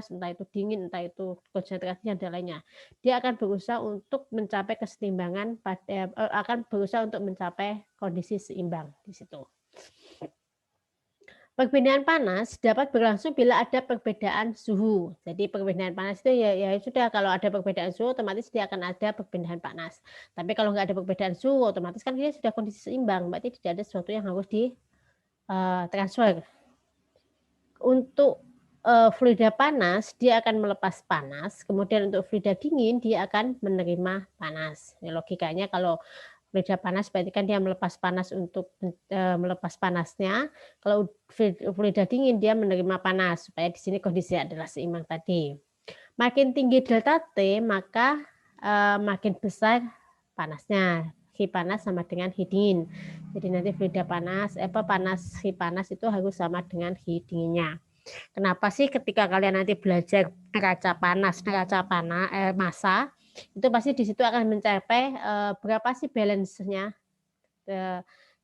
entah itu dingin, entah itu konsentrasinya dan lainnya. Dia akan berusaha untuk mencapai kesetimbangan, akan berusaha untuk mencapai kondisi seimbang di situ. Perbedaan panas dapat berlangsung bila ada perbedaan suhu. Jadi perbedaan panas itu ya sudah, kalau ada perbedaan suhu otomatis dia akan ada perbedaan panas. Tapi kalau nggak ada perbedaan suhu otomatis kan dia sudah kondisi seimbang, berarti tidak ada sesuatu yang harus ditransfer. Untuk fluida panas dia akan melepas panas, kemudian untuk fluida dingin dia akan menerima panas. Ini logikanya kalau fluida panas berarti kan dia melepas panas untuk melepas panasnya. Kalau fluida dingin dia menerima panas supaya di sini kondisi adalah seimbang tadi. Makin tinggi delta T maka makin besar panasnya. H panas sama dengan H dingin. Jadi nanti fluida panas, H panas itu harus sama dengan H dinginnya. Kenapa sih ketika kalian nanti belajar neraca massa itu pasti di situ akan mencapai berapa sih balance-nya.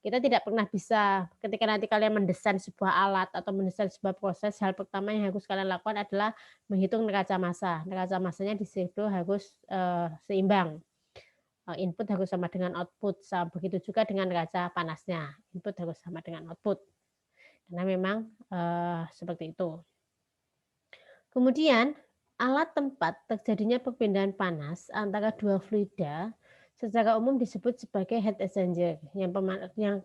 Kita tidak pernah bisa ketika nanti kalian mendesain sebuah alat atau mendesain sebuah proses, hal pertama yang harus kalian lakukan adalah menghitung neraca massa. Neraca massanya di situ harus seimbang. Input harus sama dengan output. Begitu juga dengan neraca panasnya. Input harus sama dengan output. Karena memang seperti itu. Kemudian alat tempat terjadinya perpindahan panas antara dua fluida secara umum disebut sebagai heat exchanger yang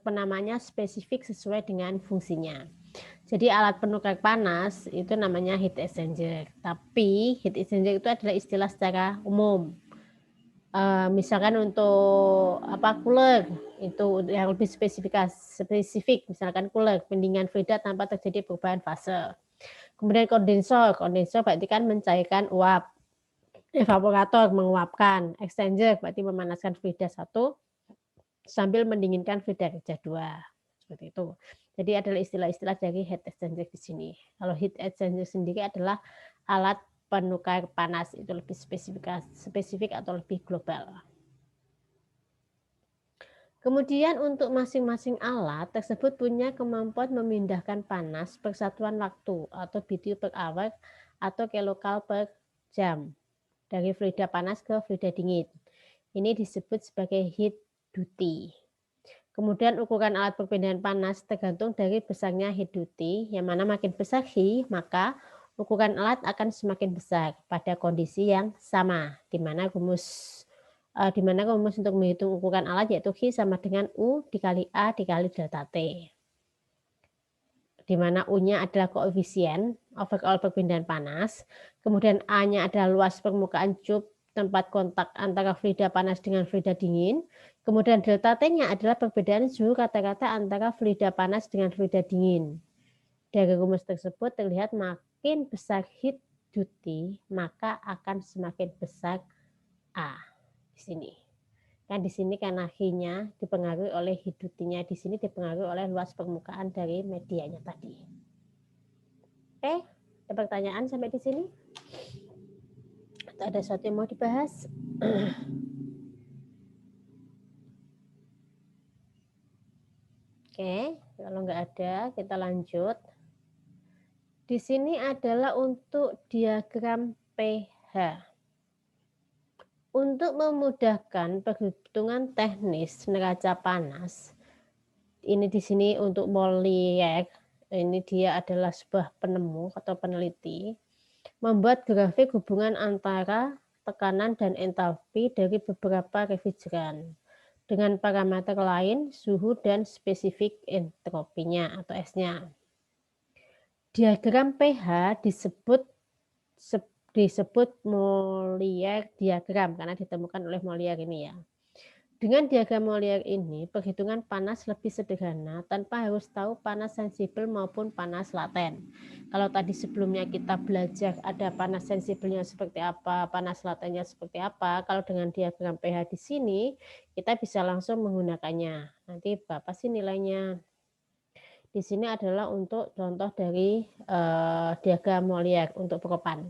penamanya spesifik sesuai dengan fungsinya. Jadi alat penukar panas itu namanya heat exchanger. Tapi heat exchanger itu adalah istilah secara umum. Misalkan untuk cooler itu yang lebih spesifik, misalkan cooler, pendinginan fluida tanpa terjadi perubahan fase. Kemudian kondensor berarti kan mencairkan uap. Evaporator menguapkan, exchanger berarti memanaskan fluida 1 sambil mendinginkan fluida kerja 2. Seperti itu. Jadi adalah istilah-istilah dari heat exchanger di sini. Kalau heat exchanger sendiri adalah alat penukar panas, itu lebih spesifik atau lebih global. Kemudian untuk masing-masing alat tersebut punya kemampuan memindahkan panas per satuan waktu atau BTU per hour atau kilokal per jam dari fluida panas ke fluida dingin. Ini disebut sebagai heat duty. Kemudian ukuran alat perpindahan panas tergantung dari besarnya heat duty, yang mana makin besar H, maka ukuran alat akan semakin besar pada kondisi yang sama, di mana rumus untuk menghitung ukuran alat yaitu H sama dengan U dikali A dikali delta T. Di mana U-nya adalah koefisien overall perpindahan panas, kemudian A-nya adalah luas permukaan cup tempat kontak antara fluida panas dengan fluida dingin, kemudian delta T-nya adalah perbedaan suhu rata-rata antara fluida panas dengan fluida dingin. Dari rumus tersebut terlihat makin besar heat duty, maka akan semakin besar A di sini. Kan di sini karena H-nya dipengaruhi oleh heat duty-nya, di sini dipengaruhi oleh luas permukaan dari medianya tadi. Oke, ada pertanyaan sampai di sini? Atau ada sesuatu yang mau dibahas? Oke, kalau nggak ada, kita lanjut. Di sini adalah untuk diagram pH. Untuk memudahkan perhitungan teknis neraca panas, ini di sini untuk Molière, ini dia adalah sebuah penemu atau peneliti, membuat grafik hubungan antara tekanan dan entalpi dari beberapa refrigeran dengan parameter lain, suhu dan spesifik entropinya atau S-nya. Diagram pH disebut Molière diagram karena ditemukan oleh Molière ini ya. Dengan diagram Molière ini, perhitungan panas lebih sederhana tanpa harus tahu panas sensibel maupun panas laten. Kalau tadi sebelumnya kita belajar ada panas sensibelnya seperti apa, panas latennya seperti apa, kalau dengan diagram pH di sini, kita bisa langsung menggunakannya. Nanti berapa sih nilainya? Di sini adalah untuk contoh dari diagram Molière untuk propan.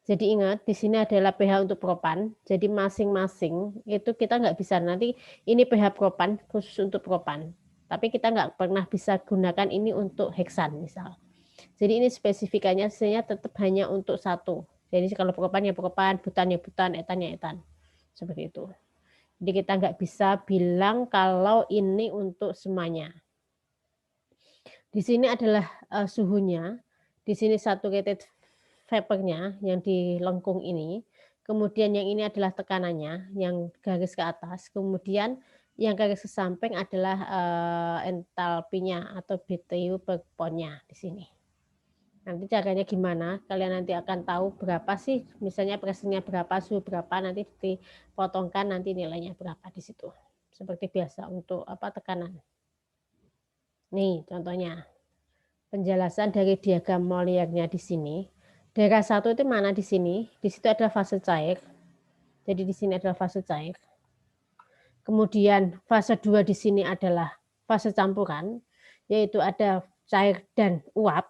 Jadi ingat, di sini adalah pH untuk propan. Jadi masing-masing itu kita nggak bisa nanti ini pH propan khusus untuk propan. Tapi kita nggak pernah bisa gunakan ini untuk heksan misal. Jadi ini spesifikannya sebenarnya tetap hanya untuk satu. Jadi kalau propan ya propan, butan ya butan, etan ya etan. Seperti itu. Jadi kita nggak bisa bilang kalau ini untuk semuanya. Di sini adalah suhunya. Di sini saturated vapornya yang di lengkung ini, kemudian yang ini adalah tekanannya yang garis ke atas, kemudian yang garis ke samping adalah entalpinya atau BTU per poundnya di sini. Nanti caranya gimana? Kalian nanti akan tahu berapa sih, misalnya pressure-nya berapa, suhu berapa, nanti dipotongkan nanti nilainya berapa di situ. Seperti biasa untuk tekanan. Nih contohnya. Penjelasan dari diagram Molière-nya di sini. Daerah 1 itu mana di sini? Di situ adalah fase cair. Jadi di sini adalah fase cair. Kemudian fase 2 di sini adalah fase campuran, yaitu ada cair dan uap.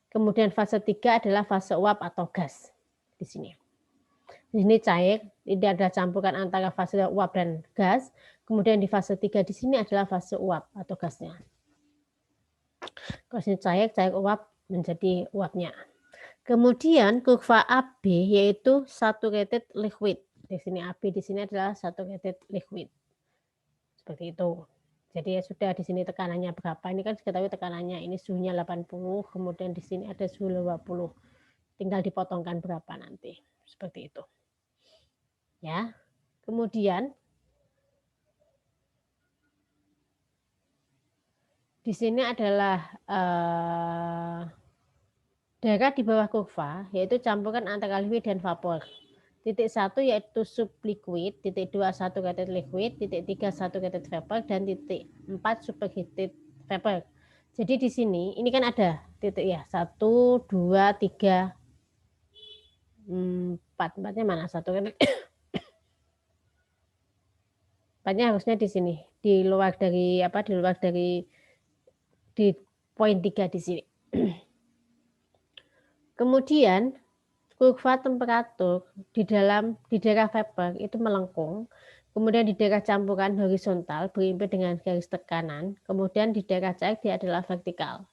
Kemudian fase 3 adalah fase uap atau gas di sini. Di sini cair, ini adalah campuran antara fase uap dan gas. Kemudian di fase 3 di sini adalah fase uap atau gasnya. Kalau sini cair uap menjadi uapnya. Kemudian kurva AB yaitu saturated liquid. Di sini AB di sini adalah saturated liquid. Seperti itu. Jadi ya sudah di sini tekanannya berapa? Ini kan kita tahu tekanannya ini suhunya 80, kemudian di sini ada suhu 20. Tinggal dipotongkan berapa nanti. Seperti itu. Ya. Kemudian di sini adalah daerah di bawah kurva, yaitu campuran antara liquid dan vapor. Titik 1 yaitu subliquid, titik 2 saturated liquid, titik 3 saturated vapor, dan titik 4 superheated vapor. Jadi di sini ini kan ada titik ya 1, 2, 3, 4. Empatnya mana? Saturated. Empatnya harusnya di sini, di luar dari di poin 3 di sini. Kemudian kurva temperatur di daerah vapor itu melengkung, kemudian di daerah campuran horizontal berimpit dengan garis tekanan, kemudian di daerah cair dia adalah vertikal.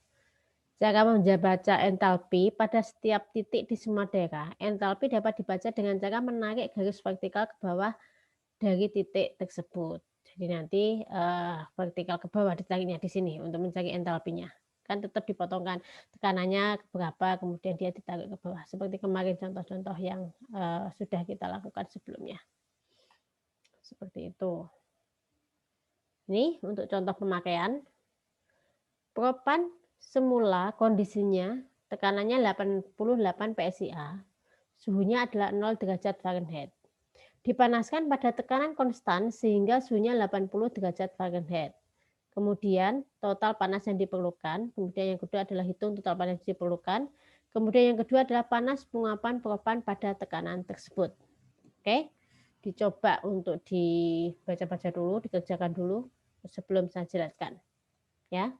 Cara membaca entalpi pada setiap titik di semua daerah, entalpi dapat dibaca dengan cara menarik garis vertikal ke bawah dari titik tersebut. Jadi nanti vertikal ke bawah ditariknya di sini untuk mencari entalpinya. Kan tetap dipotongkan tekanannya berapa, kemudian dia ditarik ke bawah. Seperti kemarin contoh-contoh yang sudah kita lakukan sebelumnya. Seperti itu. Ini untuk contoh pemakaian. Propan semula kondisinya tekanannya 88 PSIA, suhunya adalah 0 derajat Fahrenheit. Dipanaskan pada tekanan konstan sehingga suhunya 80 derajat Fahrenheit. Kemudian total panas yang diperlukan, kemudian yang kedua adalah hitung total panas yang diperlukan, kemudian yang kedua adalah panas penguapan propan pada tekanan tersebut. Oke, dicoba untuk dibaca-baca dulu, dikerjakan dulu sebelum saya jelaskan. Ya.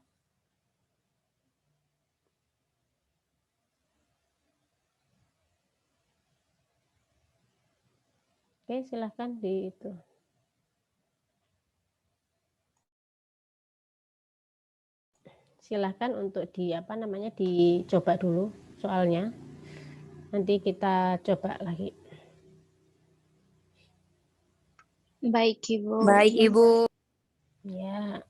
Oke, silahkan di itu. Silahkan untuk dicoba dulu soalnya. Nanti kita coba lagi. Baik, Ibu. Baik, Ibu. Ya.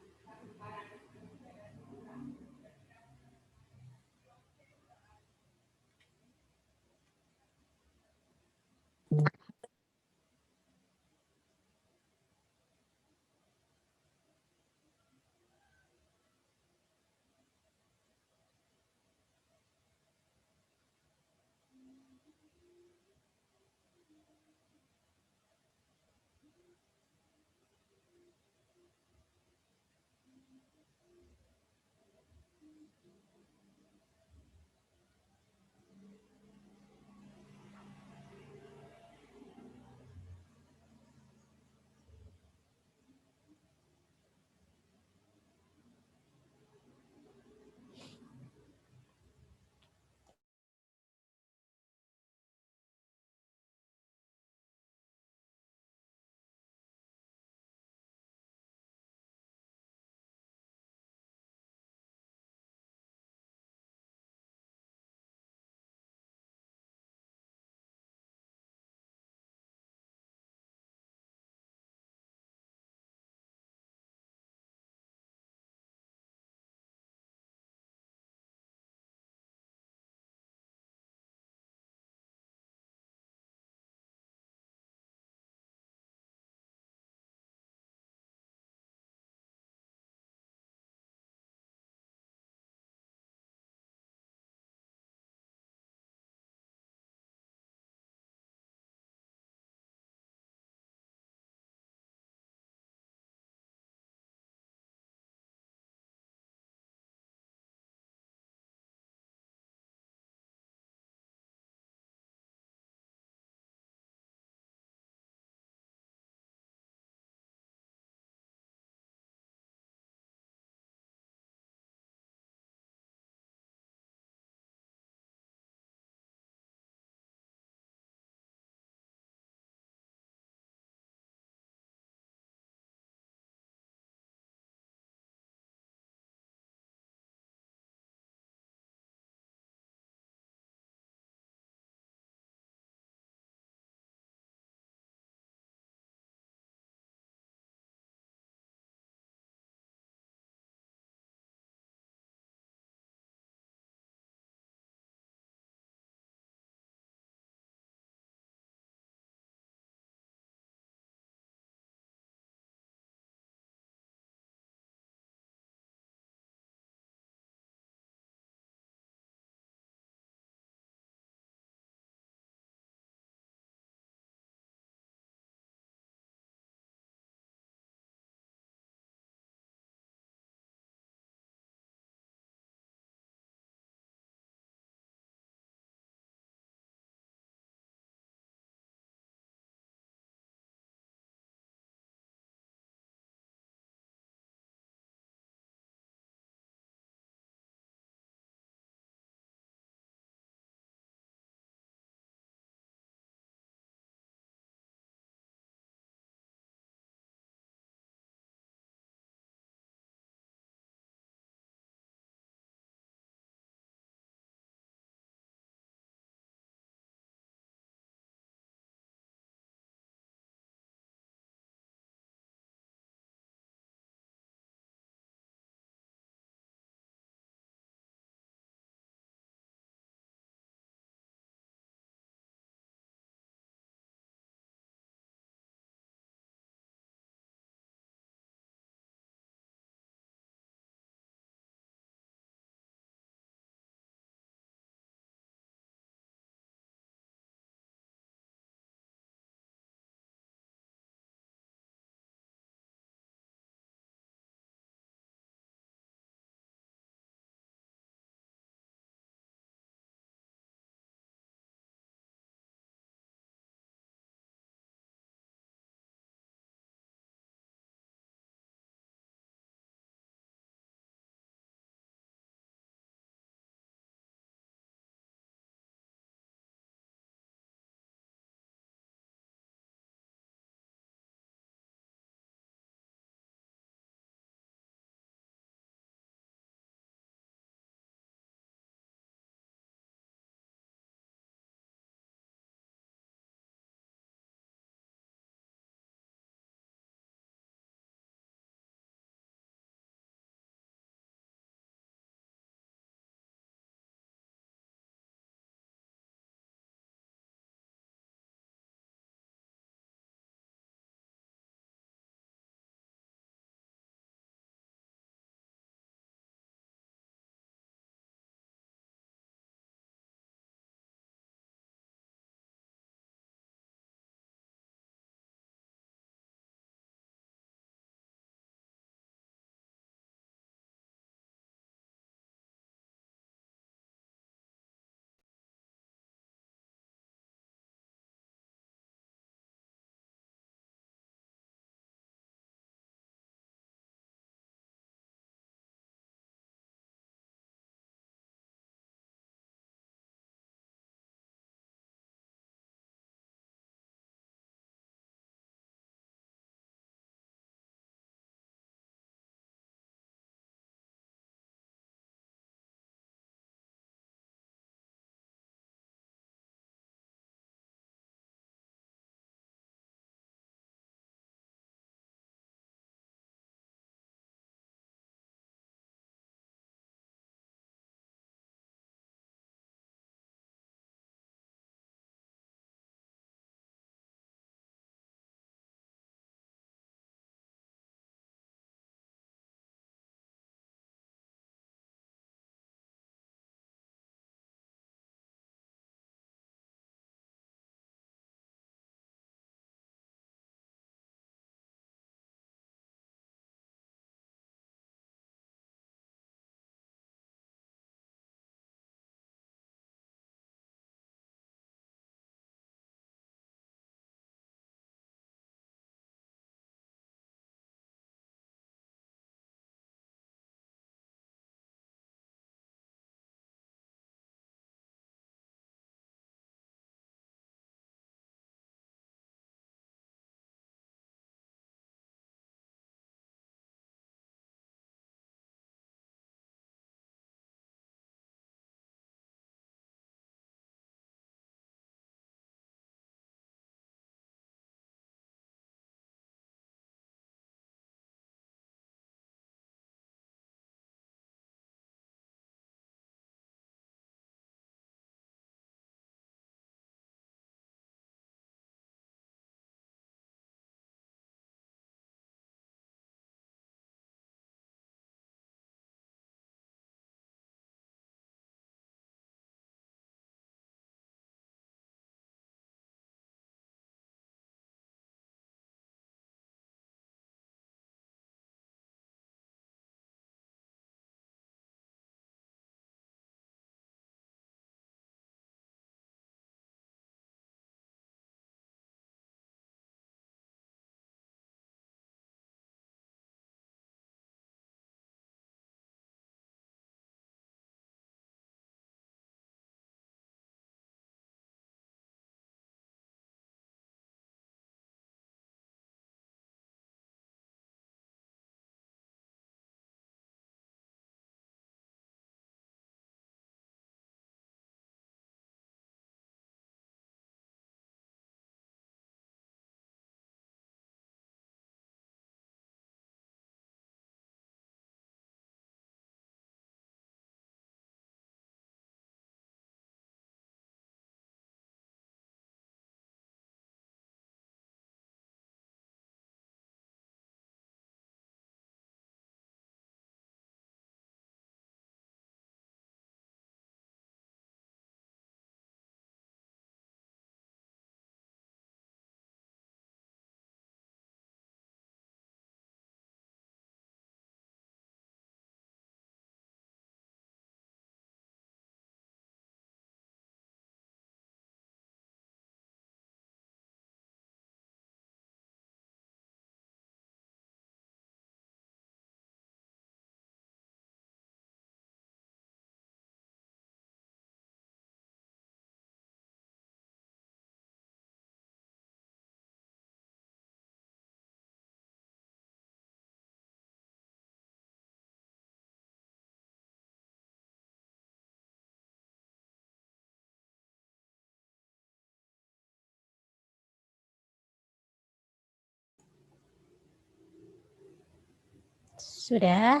Sudah?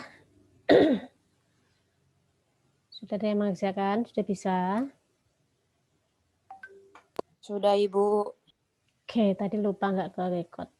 Sudah ada yang mengerjakan? Sudah bisa? Sudah, Ibu. Oke, tadi lupa nggak ke record.